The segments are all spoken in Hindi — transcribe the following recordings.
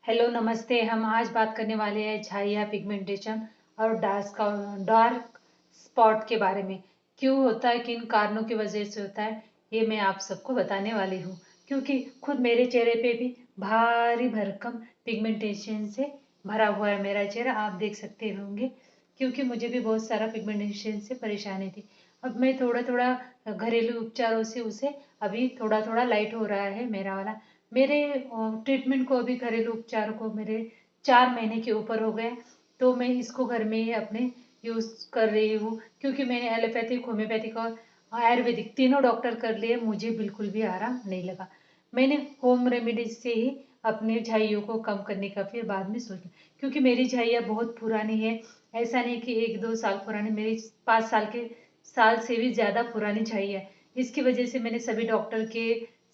हेलो नमस्ते। हम आज बात करने वाले हैं छाया पिगमेंटेशन और डार्क स्पॉट के बारे में। क्यों होता है, किन कारणों की वजह से होता है, ये मैं आप सबको बताने वाली हूँ। क्योंकि खुद मेरे चेहरे पे भी भारी भरकम पिगमेंटेशन से भरा हुआ है मेरा चेहरा, आप देख सकते होंगे। क्योंकि मुझे भी बहुत सारा पिगमेंटेशन से परेशानी थी। अब मैं थोड़ा थोड़ा घरेलू उपचारों से उसे अभी थोड़ा थोड़ा लाइट हो रहा है मेरा वाला। मेरे ट्रीटमेंट को अभी घरेलू उपचार को मेरे 4 महीने के ऊपर हो गए। तो मैं इसको घर में ही अपने यूज कर रही हूँ। क्योंकि मैंने एलोपैथिक, होम्योपैथिक और आयुर्वेदिक तीनों डॉक्टर कर लिए, मुझे बिल्कुल भी आराम नहीं लगा। मैंने होम रेमेडीज से ही अपने झाइयों को कम करने का फिर बाद में सोचा। क्योंकि मेरी झाइयाँ बहुत पुरानी है, ऐसा नहीं कि 1-2 साल पुरानी, मेरी 5 साल के साल से भी ज्यादा पुरानी झाइयाँ है। इसकी वजह से मैंने सभी डॉक्टर के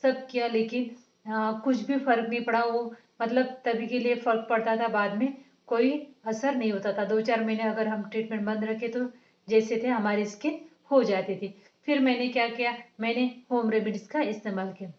सब किया, लेकिन कुछ भी फर्क नहीं पड़ा। वो मतलब तभी के लिए फर्क पड़ता था, बाद में कोई असर नहीं होता था। 2-4 महीने अगर हम ट्रीटमेंट बंद रखे तो जैसे थे हमारी स्किन हो जाती थी। फिर मैंने क्या किया, मैंने होम रेमेडीज का इस्तेमाल किया।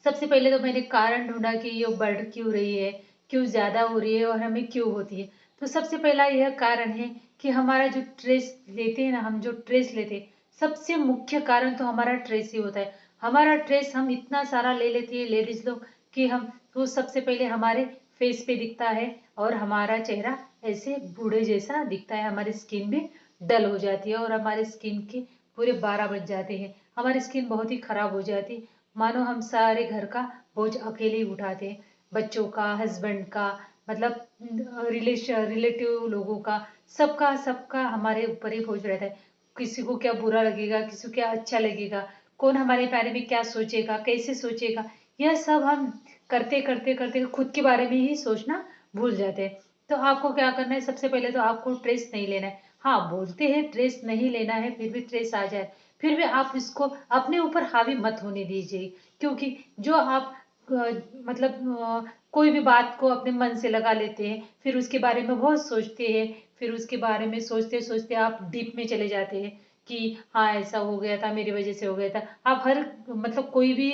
सबसे पहले तो मैंने कारण ढूंढा कि ये बढ़ क्यों रही है, क्यों ज्यादा हो रही है और हमें क्यों होती है। तो सबसे पहला यह कारण है कि हमारा जो स्ट्रेस लेते हैं ना, हम जो स्ट्रेस लेते हैं, सबसे मुख्य कारण तो हमारा स्ट्रेस ही होता है। हमारा स्ट्रेस हम इतना सारा ले लेती है लेडीज लोग कि हम तो सबसे पहले हमारे फेस पे दिखता है और हमारा चेहरा ऐसे बूढ़े जैसा दिखता है। हमारी स्किन भी डल हो जाती है और हमारी स्किन के पूरे 12 बज जाते हैं। हमारी स्किन बहुत ही खराब हो जाती है, मानो हम सारे घर का बोझ अकेले ही उठाते हैं। बच्चों का, हस्बैंड का, मतलब रिलेटिव लोगों का, सबका सबका हमारे ऊपर ही बोझ रहता है। किसी को क्या बुरा लगेगा, किसी को क्या अच्छा लगेगा, कौन हमारे बारे में क्या सोचेगा, कैसे सोचेगा, यह सब हम करते करते करते खुद के बारे में ही सोचना भूल जाते हैं। तो आपको क्या करना है, सबसे पहले तो आपको स्ट्रेस नहीं लेना है। हाँ, बोलते हैं स्ट्रेस नहीं लेना है, फिर भी स्ट्रेस आ जाए, फिर भी आप इसको अपने ऊपर हावी मत होने दीजिए। क्योंकि जो आप मतलब कोई भी बात को अपने मन से लगा लेते हैं, फिर उसके बारे में बहुत सोचते हैं, फिर उसके बारे में सोचते सोचते आप डीप में चले जाते हैं कि हाँ ऐसा हो गया था, मेरी वजह से हो गया था। आप हर मतलब कोई भी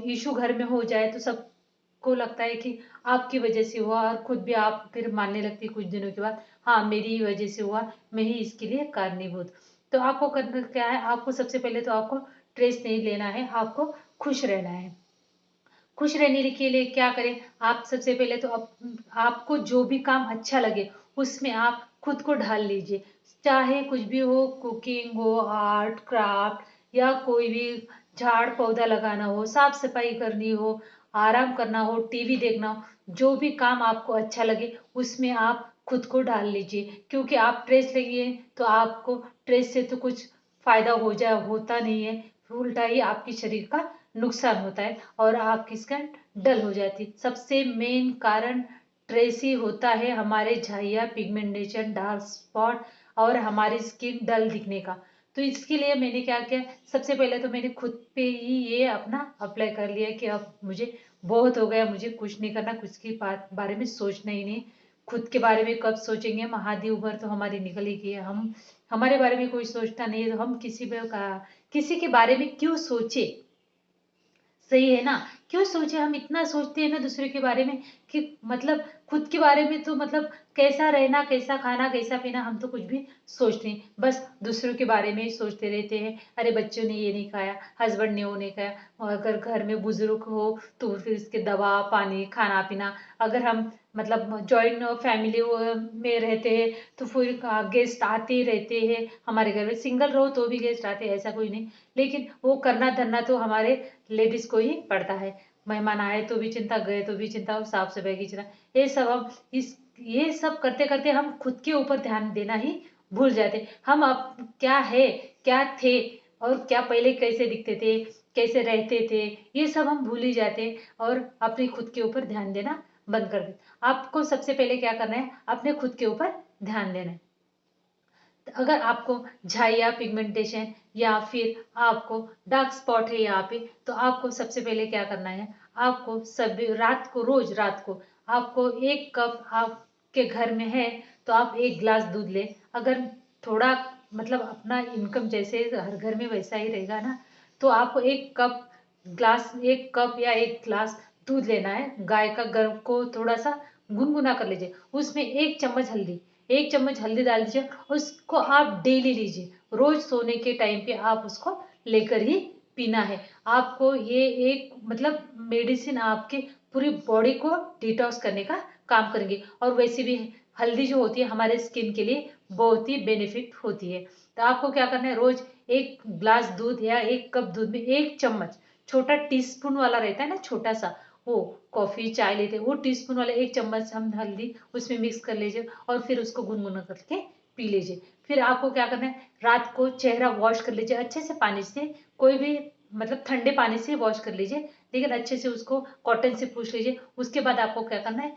इशू घर में हो जाए तो सबको लगता है कि आपकी वजह से हुआ, और खुद भी आप फिर मानने लगती कुछ दिनों के बाद, हाँ मेरी ही वजह से हुआ, मैं ही इसके लिए कारणीभूत। तो आपको करना क्या है, आपको सबसे पहले तो आपको स्ट्रेस नहीं लेना है, आपको खुश रहना है। खुश रहने के लिए क्या करें, आप सबसे पहले तो आपको जो भी काम अच्छा लगे उसमें आप खुद को ढाल लीजिए। चाहे कुछ भी हो, कुकिंग हो, आर्ट क्राफ्ट, या कोई भी झाड़ पौधा लगाना हो, साफ सफाई करनी हो, आराम करना हो, टीवी देखना हो, जो भी काम आपको अच्छा लगे उसमें आप खुद को डाल लीजिए। क्योंकि आप स्ट्रेस लगी तो आपको स्ट्रेस से तो कुछ फायदा होता नहीं है, उल्टा ही आपके शरीर का नुकसान होता है और आपकी स्किन डल हो जाती है। सबसे मेन कारण स्ट्रेस ही होता है, हमारे झाइया, पिगमेंटेशन, डार्क स्पॉट और हमारी स्किन डल दिखने का। तो इसके लिए मैंने क्या किया, सबसे पहले तो मैंने खुद पे ही ये अपना अप्लाई कर लिया कि अब मुझे बहुत हो गया, मुझे कुछ नहीं करना, कुछ के बारे में सोचना ही नहीं। खुद के बारे में कब सोचेंगे, महादेव उम्र तो हमारी निकल ही गई है। हम हमारे बारे में कोई सोचता नहीं है, तो हम किसी के बारे में क्यों सोचे। सही है ना, क्यों सोचे, हम इतना सोचते हैं ना दूसरे के बारे में कि मतलब खुद के बारे में तो मतलब कैसा रहना, कैसा खाना, कैसा पीना, हम तो कुछ भी सोचते हैं, बस दूसरों के बारे में ही सोचते रहते हैं। अरे बच्चों ने ये नहीं खाया, हस्बैंड ने वो नहीं खाया, और अगर घर में बुजुर्ग हो तो फिर उसके दवा पानी खाना पीना। अगर हम मतलब जॉइंट फैमिली में रहते हैं तो फिर गेस्ट आते ही रहते हैं हमारे घर में। सिंगल रहो तो भी गेस्ट आते हैं, ऐसा कोई नहीं, लेकिन वो करना धरना तो हमारे लेडीज को ही पड़ता है। मेहमान आए तो भी चिंता, गए तो भी चिंता, साफ सफाई की चिंता, ये सब हम इस ये सब करते करते हम खुद के ऊपर ध्यान देना ही भूल जाते। हम अब क्या है, क्या थे, और क्या पहले कैसे दिखते थे, कैसे रहते थे, ये सब हम भूल ही जाते और अपने खुद के ऊपर ध्यान देना बंद कर देते। आपको सबसे पहले क्या करना है, अपने खुद के ऊपर ध्यान देना है। अगर आपको झाइया पिगमेंटेशन या फिर आपको डार्क स्पॉट है यहाँ पे, तो आपको सबसे पहले क्या करना है, आपको सभी रात को, रोज रात को आपको 1 कप, आपके घर में है तो आप 1 गिलास दूध ले। अगर थोड़ा मतलब अपना इनकम जैसे हर घर में वैसा ही रहेगा ना, तो आपको 1 कप, ग्लास 1 कप या 1 गिलास दूध लेना है, गाय का गर्भ को थोड़ा सा गुनगुना कर लीजिए, उसमें 1 चम्मच हल्दी डाल दीजिए। उसको आप डेली लीजिए, रोज सोने के टाइम पे आप उसको लेकर ही पीना है। आपको ये एक मतलब मेडिसिन आपके पूरी बॉडी को डिटॉक्स करने का काम करेंगे। और वैसे भी हल्दी जो होती है हमारे स्किन के लिए बहुत ही बेनिफिट होती है। तो आपको क्या करना है, रोज 1 ग्लास दूध या 1 कप दूध में 1 चम्मच, छोटा टीस्पून वाला रहता है ना, छोटा सा, वो कॉफी चाय लेते हैं वो टीस्पून वाला 1 चम्मच हम हल्दी उसमें मिक्स कर लीजिए और फिर उसको गुनगुना करके पी लीजिए। फिर आपको क्या करना है, रात को चेहरा वॉश कर लीजिए अच्छे से पानी से, कोई भी मतलब ठंडे पानी से वॉश कर लीजिए, लेकिन अच्छे से उसको कॉटन से पूछ लीजिए। उसके बाद आपको क्या करना है,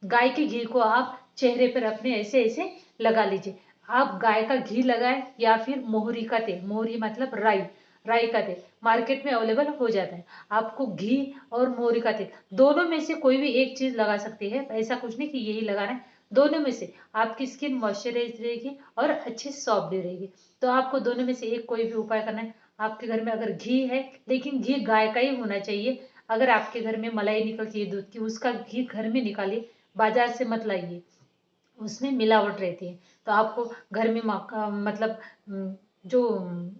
गाय के घी को आप चेहरे पर अपने ऐसे ऐसे लगा लीजिए। आप गाय का घी लगाएं या फिर मोहरी का तेल, मोहरी मतलब राई, राई का तेल मार्केट में अवेलेबल हो जाता है। आपको घी और मोहरी का तेल दोनों में से कोई भी एक चीज लगा सकते हैं, ऐसा कुछ नहीं कि यही लगाना है। दोनों में से आपकी स्किन मॉइस्चराइज रहेगी और अच्छी सॉफ्ट भी रहेगी। तो आपको दोनों में से एक कोई भी उपाय करना है। आपके घर में अगर घी है, लेकिन घी गाय का ही होना चाहिए। अगर आपके घर में मलाई निकलती है दूध की, उसका घी घर में निकालिए, बाजार से मत लाइए, उसमें मिलावट रहती है। तो आपको घर में मतलब जो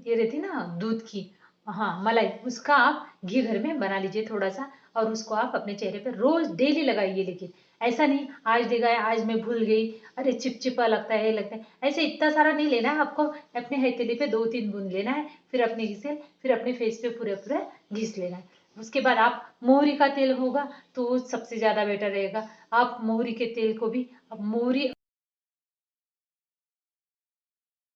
ये रहती है ना दूध की, हाँ मलाई, उसका आप घी घर में बना लीजिए थोड़ा सा, और उसको आप अपने चेहरे पे रोज डेली लगाइए। लेकिन ऐसा नहीं आज लगाया आज मैं भूल गई, अरे चिपचिपा लगता है, लगता है, ऐसे इतना सारा नहीं लेना है आपको। अपने हथेली पे 2-3 बूंद लेना है, फिर अपने घिसे, फिर अपने फेस पे पूरे पूरे घिस लेना है। उसके बाद आप मोहरी का तेल होगा तो वो सबसे ज्यादा बेटर रहेगा। आप मोहरी के तेल को भी, अब मोहरी